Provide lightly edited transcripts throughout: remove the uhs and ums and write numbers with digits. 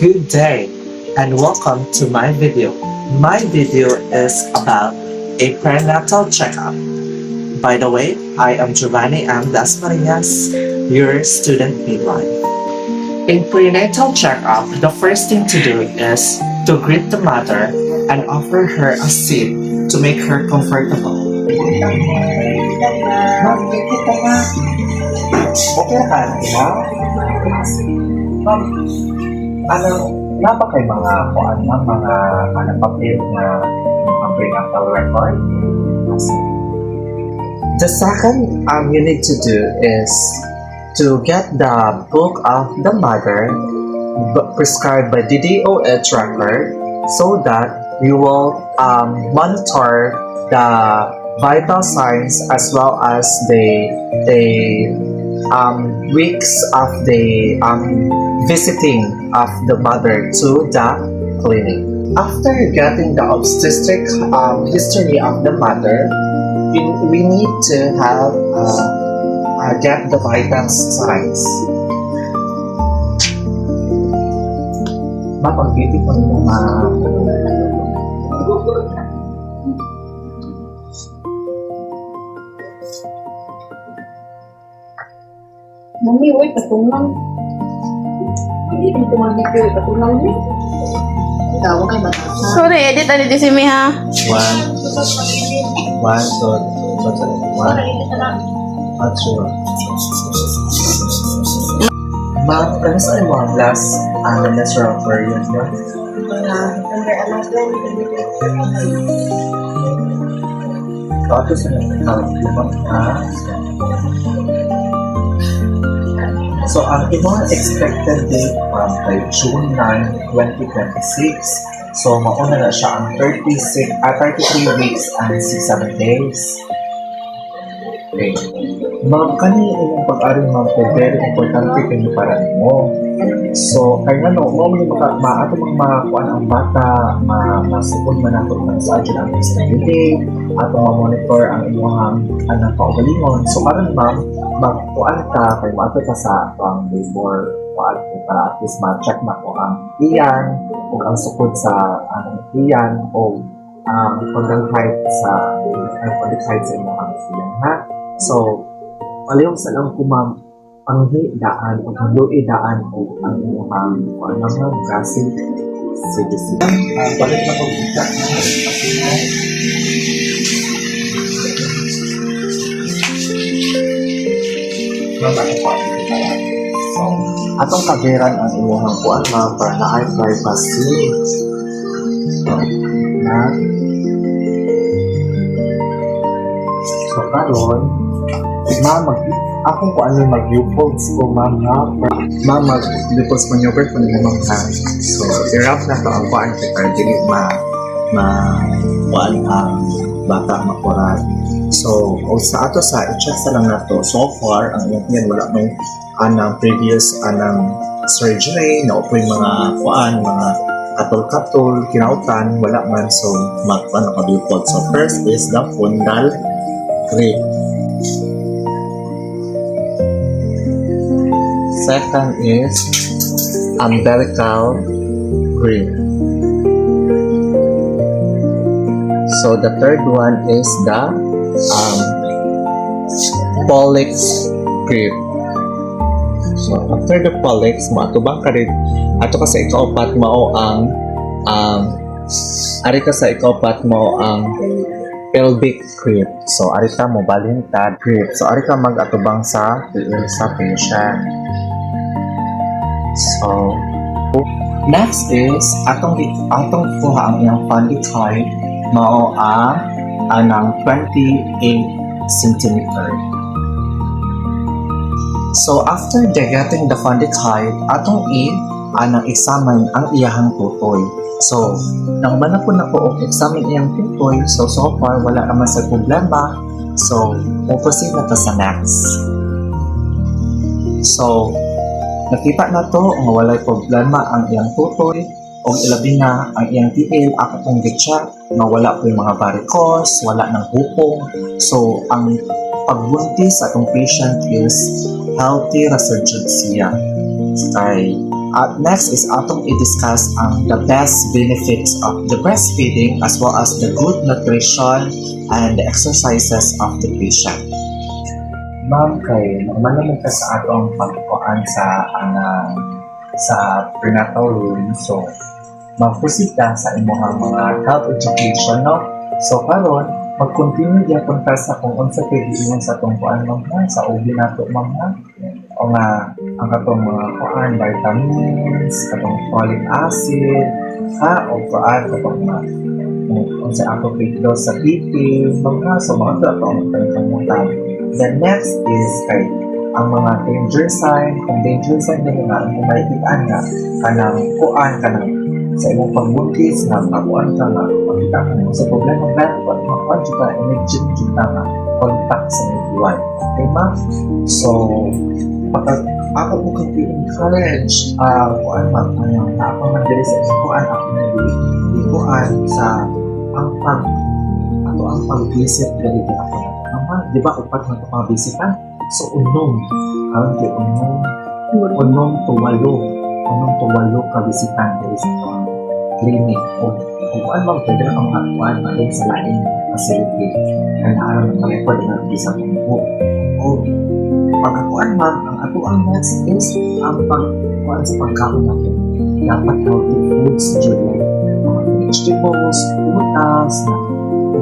Good day and welcome to my video. My video is about a prenatal checkup. By the way, I am Giovanni M. Dasmariñas, your student midwife. In prenatal checkup, the first thing to do is to greet the mother and offer her a seat to make her comfortable. Ma'am, kita nga. Okay ka na? Ma'am, napakay mga papel na prenatal record? The second you need to do is to get the book of the mother prescribed by DDOH record so that you will monitor the vital signs as well as the weeks of the visiting of the mother to the clinic. After getting the obstetric history of the mother, we need to have get the vital signs. Mapag-beauty ko nito Mami, uy, patungan. Hindi din tumagigil, patungan niya. Ikaw, kay matasa. Sorry, edit di si Mi ha. One, two. Ma'am, ano sa mga last menstrual period mo? Under 11, Ito sa limang So, ang imong expected date ma'am ay June 9, 2026. So, mauna na siya ang 33 weeks and 6-7 days. Okay. Ma'am, kanina imong pag-aral ma'am po, very importante kayo para mo. So, ay nga no, maato makakuan ang bata, masukod man nato ng sa adyan ang stability, at ma-monitor ang inyong anang kaugalingon. So, karon ma'am, magkuan ka, kay maato ka sa labor, kuan ka, at least ma-check na ko ang iyan, o ang sukod sa iyan, o pag-height sa inyong iyan, ha? So, paliw sa lang ko ma'am, ang daan o ang daan o ang inyong gasin sige. Balik na kong kita. So, atong kageran ang inyong kuan ma'am para na ay privacy. So, karon ma'am, akong kung ano mag-U-folds ko, ma'am, ha? Ma'am, mag-U-folds maneuver ko nila, ma'am, ha? So, i-wrap na to ang kuhaan ko para dili kuhaan ang bata makurat. So, sa ato sa i-check sa lang na to, so far, ang yan wala may previous surgery, na upoy mga kuhaan, mga katol-katol, kinautan, wala man. So, mag-U-folds. So, first is the fundal grip. Second is umbilical grip. So the third one is the pollex grip. So after the pollex, matubang ka rin. Ato ka sa ikaupat mao ang ari ka sa ikaupat mao ang pelvic grip. So ari ka mo balintad grip. So ari ka mag-atubang sa patient. So, next is atong kuha ang iyang fundicide mao ang 28 cm. So, after getting the fundicide, atong examine ang iyahang tutoy. So, nang manapon na po examine iyang tutoy, so far wala naman sa problema. So, proceed na to sa next. So, nakita na to nga walay problema ang iyang tutoy o ilabi na ang iyang tiil akong gitsa nga wala po yung mga varicose, wala ng hupong. So, ang pagbuntis sa atong patient is healthy resurgence siya. Kay At next is atong i-discuss ang the best benefits of the breastfeeding as well as the good nutrition and the exercises of the patient. Ma'am, kay normal naman ka sa atong pagkuhaan sa prenatal room. So, mag-proceed ka sa imong mga health education, no? So, karon mag-continue gyapon ka sa kung unsa pwede ingon sa atong kuan ma'am ha, sa ubi nato ma'am ha. O nga ang atong mga kuan vitamins, atong folic acid, ha, o kuan atong mga kung sa ako pwede sa PP, mga so mga ito atong pagkamutan. The next is kay ang mga danger sign, kung danger sign na nga, kung may itaan nga, kanang kuan, kanang sa imong pagbuntis na kakuan ka nga, makita ka nga sa problema nga, kuan ka, immediate ka nga, contact sa midwife. Okay ba? So, pagka ako po kang encourage kuan ma'am, ang ako man diri sa kuan, ako na dili kuan sa ang pag-visit dali di ako na naman, di ba upat na pag-visit ka? So, unong ka visitan diri sa kuan clinic o kuan ma'am, pwede na kang kuan malin sa laing facility na naaram ng record na isa kong book o pagkakuan ma'am, ang ato ang next is ang pagkuan sa pagkaon natin. Dapat healthy foods dyan like mga vegetables, prutas,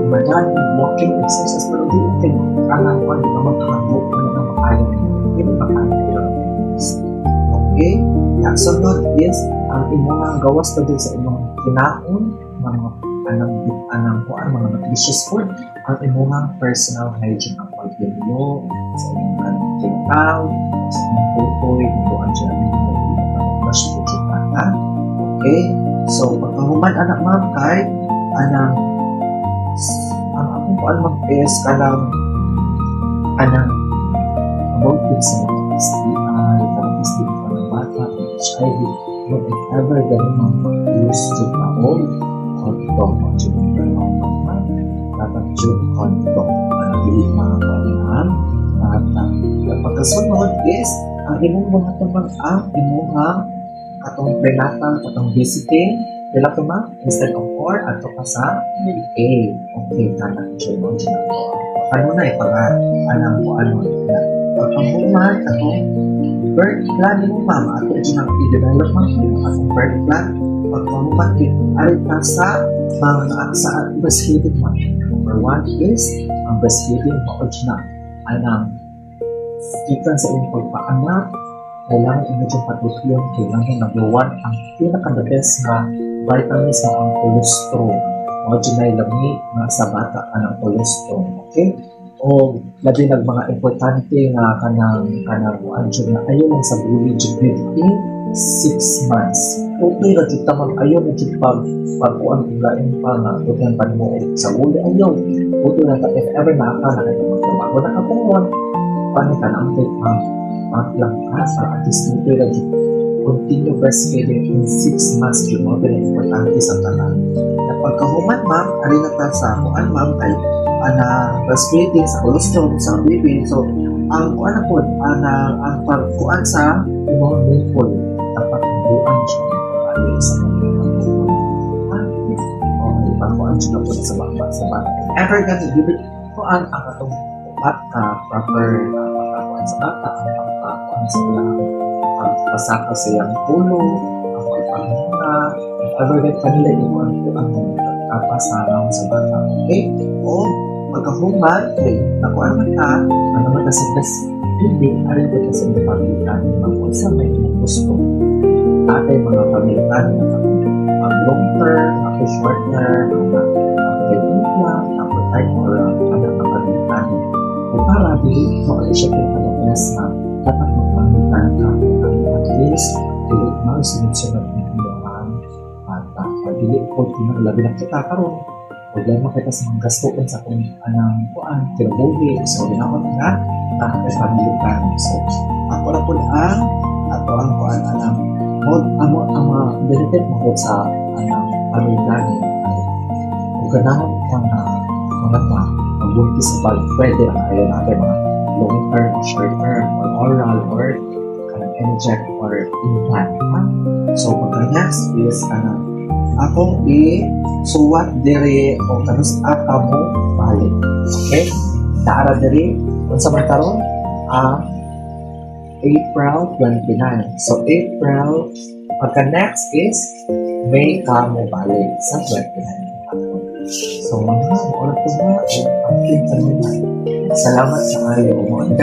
madami, walking exercise, pero di ito kanang kuan, di ka magkakabok na ng makain. Hindi makain. Okay? Ang sunod is ang imong gawas pa din sa imong kinaon, mga nutritious food, ang imong personal hygiene ang pagdilo sa imong kanang tinataw, sa imong tutoy, hintuan dyan ang imong brush po dyan. Okay? So, pagkahuman anak ma'am kay ang akong kuan ma'am is kanang about din sa mga STI, parang STI pa ng bata, HIV, if ever ganun mag-use dyan na all, condom o dyan na dapat dyan condom pili mga kaunahan at pagkasunod is ang imong mga tumang ang imong katong prenatal, katong visiting dila ko ma, instead of 4 ato ka sa A. Okay, tanan dyan mo dyan ano na anang ko ano na pagkamuman katong birth plan mo ma'am ato dyan ang i-develop mo katong birth plan pagkamuman ay ka sa mga sa breastfeeding mo. Number 1 is ang breastfeeding mo dyan anang ikan sa inyong pagpaanak kailangan inyong patutuyan kailangan number 1 ang pinaka-the best na vitamins na ang colostrum mga dyan ay lami nga sa bata ka ng colostrum, okay? O labi ng mga importante nga kanang kuan dyan na ayaw lang sa buli dyan within 6 months okay na dyan tamang ayaw na dyan pagkuan kung lain pa nga tutunan pa mo sa buli ayaw okay na ta if ever na ka na magtrabaho na kapungon paano ka na ang take lang ka sa at least okay na dyan continue breastfeeding in 6 months yun mo importante sa tanan na pagkahuman ma'am alin na ta sa kuan ma'am ay breastfeeding sa colostrum sa baby so ang kuan po ang pagkuan sa imong nipple dapat buuan siya alin sa mga pagkuan siya po sa bata ever ka to give it kuan ang atong upat ka proper pagkakuan sa bata ang pagkakuan sa ilang pagpasaka sa iyang pulo ang pagpanguna ever ka kanila iwan po ang pagkapasarang sa bata okay o pagkahuman okay nakuan man ka naman ka sa breastfeeding arin ko sa mga pamilitan kung sa may imong gusto atay mga pamilitan ang long term ang short term ang technique lang ang type or ang pamilitan o para dili mo ay siya pinag-alas na dapat magpamitan ka at least dili mo sunod-sunod ng ilang bata dili po tinaglabi na kita karon problema kita sa mga gastuin sa kung anang kuan kinabuhi so ginamot na tapos pamilitan so ako na po ang ato ang kuan anang ang mga benefit mo sa anang pamilitan ay kung ganahan kang mga magbuntis sa balik pwede lang ayaw natin mga long term, short term, or oral, or kanang inject or implant. Ha? So, pagka next is, atong suwat dire o kanus ata mo balik. Okay? Naara dire, kung sa magkaroon, April 29. So, April, pagka next is, May ka mo balik sa 29. So, ulit ko ba? Ang kita mo na. Salamat sa kayo. Mga